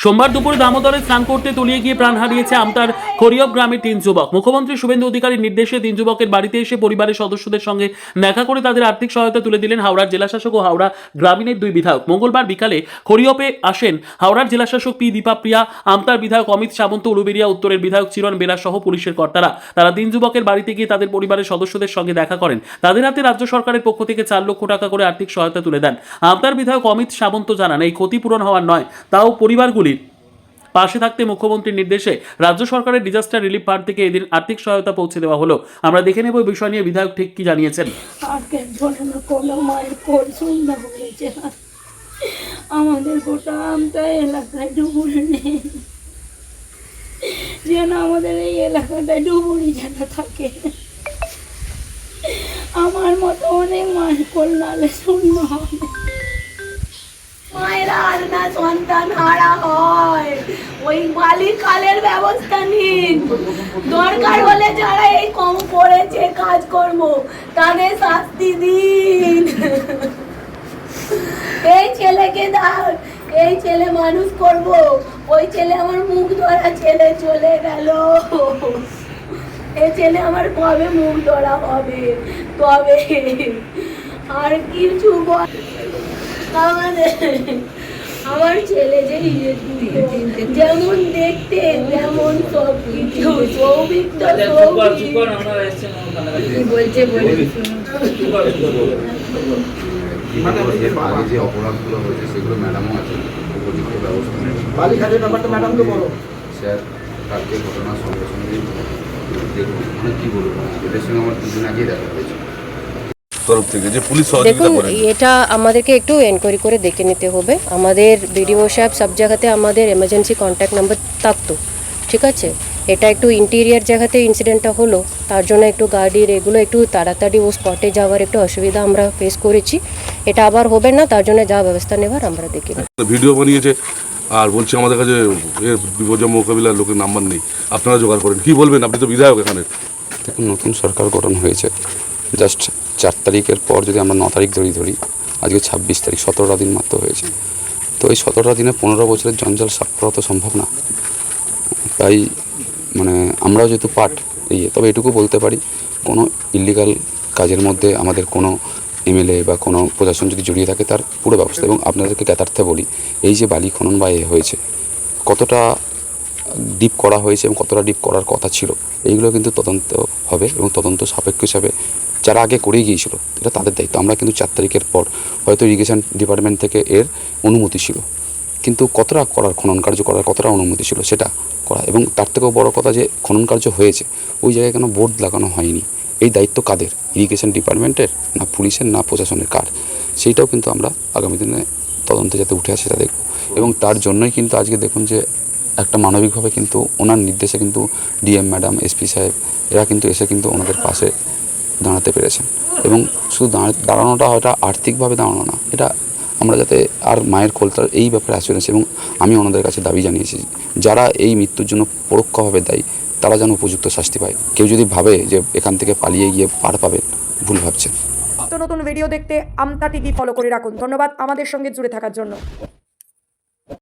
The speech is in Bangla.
সোমবার দুপুরে দামোদরে স্নান করতে তলিয়ে গিয়ে প্রাণ হারিয়েছে আমতার খরিয়ব গ্রামের 3 যুবক। মুখ্যমন্ত্রী শুভেন্দু অধিকারীর নির্দেশে 3 যুবকের বাড়িতে এসে পরিবারের সদস্যদের সঙ্গে দেখা করে তাদের আর্থিক সহায়তা তুলে দিলেন হাওড়ার জেলাশাসক ও হাওড়া গ্রামীণের 2 বিধায়ক। মঙ্গলবার বিকালে খরিয়পে আসেন হাওড়ার জেলাশাসক পি দীপাপ্রিয়া, আমতার বিধায়ক অমিত সামন্ত, উলুবেড়িয়া উত্তরের বিধায়ক চিরণ বেরা সহ পুলিশের কর্তারা। তারা 3 যুবকের বাড়িতে গিয়ে তাদের পরিবারের সদস্যদের সঙ্গে দেখা করেন। তাদের হাতে রাজ্য সরকারের পক্ষ থেকে 4 লক্ষ টাকা করে আর্থিক সহায়তা তুলে দেন। আমতার বিধায়ক অমিত সামন্ত জানান, এই ক্ষতিপূরণ হওয়ার নয়, তাও পরিবারগুলির পাশে থাকতে মুখ্যমন্ত্রীর নির্দেশে রাজ্য সরকারের ডিজাস্টার রিলিফ ফান্ড থেকে এদিন আর্থিক সহায়তা পৌঁছে দেওয়া হলো। আমরা দেখে নেব এই বিষয় নিয়ে বিধায়ক ঠিক কি জানিয়েছেন। আমাদের গোটা আমতা এলাকায় ডুবুরি নেই, যেন আমাদের এই এলাকাটায় ডুবুরি যেন থাকে। আমার মতো অনেক মায়ের কল্যাণে শূন্য হবে, মায়েরা আর না সন্তান হারা হয়। ওই বালিকালের ব্যবস্থা নিন, দরকার হলে যারা এই কম করেছে কাজকর্ম তাদের শাস্তি দিন। এই ছেলেকে দাও, এই ছেলে মানুষ করব, ওই ছেলে আমার মুখ ধরা ছেলে চলে গেল। এই ছেলে আমার কবে মুখ ধরা হবে, তবে আর কিছু বল। আমার ছেলে যে যেমন দেখতে তেমন সব কিছু সৌভিত্য বলছে যে অপরাধগুলো হয়েছে সেগুলো ম্যাডামও আছে, উপযুক্ত ব্যবস্থা নেই। স্যার কালকে ঘটনার সঙ্গে সঙ্গে দেখুন মানে কী বলবো, এদের সঙ্গে আমার 2 দিন আগেই দেখা হয়েছে। তরফ থেকে যে পুলিশ দেখুন, এটা আমাদেরকে একটু এনকোয়ারি করে দেখে নিতে হবে। আমাদের বিডিও সাহেব সব জায়গাতে আমাদের এমার্জেন্সি কন্ট্যাক্ট নাম্বার থাকতো, ঠিক আছে। এটা একটু ইন্টেরিয়ার জায়গাতে ইনসিডেন্টটা হলো, তার জন্য একটু গাড়ির এগুলো একটু তাড়াতাড়ি ও স্পটে যাওয়ার একটু অসুবিধা আমরা ফেস করেছি। এটা আবার হবে না, তার জন্য যা ব্যবস্থা নেওয়ার আমরা দেখি। ভিডিও বানিয়েছে আর বলছে আমাদের কাছে এর বিপর্যয় মোকাবিলার লোকের নাম্বার নেই, আপনারা জোগাড় করেন। কি বলবেন, আপনি তো বিধায়ক এখানে। দেখুন, নতুন সরকার গঠন হয়েছে, জাস্ট 4 তারিখের পর যদি আমরা 9 তারিখ ধরি, আজকে 26 তারিখ, 17টা দিন মাত্র হয়েছে। তো এই 17টা দিনে 15 বছরের জঞ্জাল সাফ করা তো সম্ভব না। তাই মানে আমরাও যেহেতু পার্ট তবে এটুকু বলতে পারি, কোনো ইলিগাল কাজের মধ্যে আমাদের কোনো এমএলএ বা কোনো প্রশাসন যদি জড়িয়ে থাকে তার পুরো ব্যবস্থা। এবং আপনাদেরকে জ্ঞাতার্থে বলি, এই যে বালি খনন বা হয়েছে, কতটা ডিপ করা হয়েছে এবং কতটা ডিপ করার কথা ছিল, এইগুলো কিন্তু তদন্ত হবে এবং তদন্ত সাপেক্ষ হিসাবে যারা আগে করে গিয়েছিল এটা তাদের দায়িত্ব। আমরা কিন্তু 4 তারিখের পর হয়তো ইরিগেশন ডিপার্টমেন্ট থেকে এর অনুমতি ছিল, কিন্তু কতটা খনন কার্য করার কতটা অনুমতি ছিল সেটা করা। এবং তার থেকেও বড় কথা যে খনন কার্য হয়েছে ওই জায়গায় কেন বোর্ড লাগানো হয়নি, এই দায়িত্ব কাদের? ইরিগেশন ডিপার্টমেন্টের না পুলিশের না প্রশাসনের কার? সেইটাও কিন্তু আমরা আগামী দিনে তদন্তে যাতে উঠে আসে তা দেখব। এবং তার জন্যই কিন্তু আজকে দেখুন যে একটা মানবিকভাবে কিন্তু ওনার নির্দেশে কিন্তু ডিএম ম্যাডাম, এসপি সাহেব এরা কিন্তু এসে কিন্তু ওনাদের পাশে দাঁড়াতে পেরেছেন। এবং শুধু দাঁড়ানোটা হয়তো আর্থিকভাবে দাঁড়ানো না, এটা আমরা যাতে আর মায়ের কোলতার এই ব্যাপারে অ্যাসুরেন্স। এবং আমি ওনাদের কাছে দাবি জানিয়েছি, যারা এই মৃত্যুর জন্য পরোক্ষভাবে দায়ী তারা যেন উপযুক্ত শাস্তি পায়। কেউ যদি ভাবে যে এখান থেকে পালিয়ে গিয়ে পার পাবে, ভুল ভাবছেন। নতুন ভিডিও দেখতে আমতা টিভি ফলো করে রাখুন। ধন্যবাদ আমাদের সঙ্গে জুড়ে থাকার জন্য।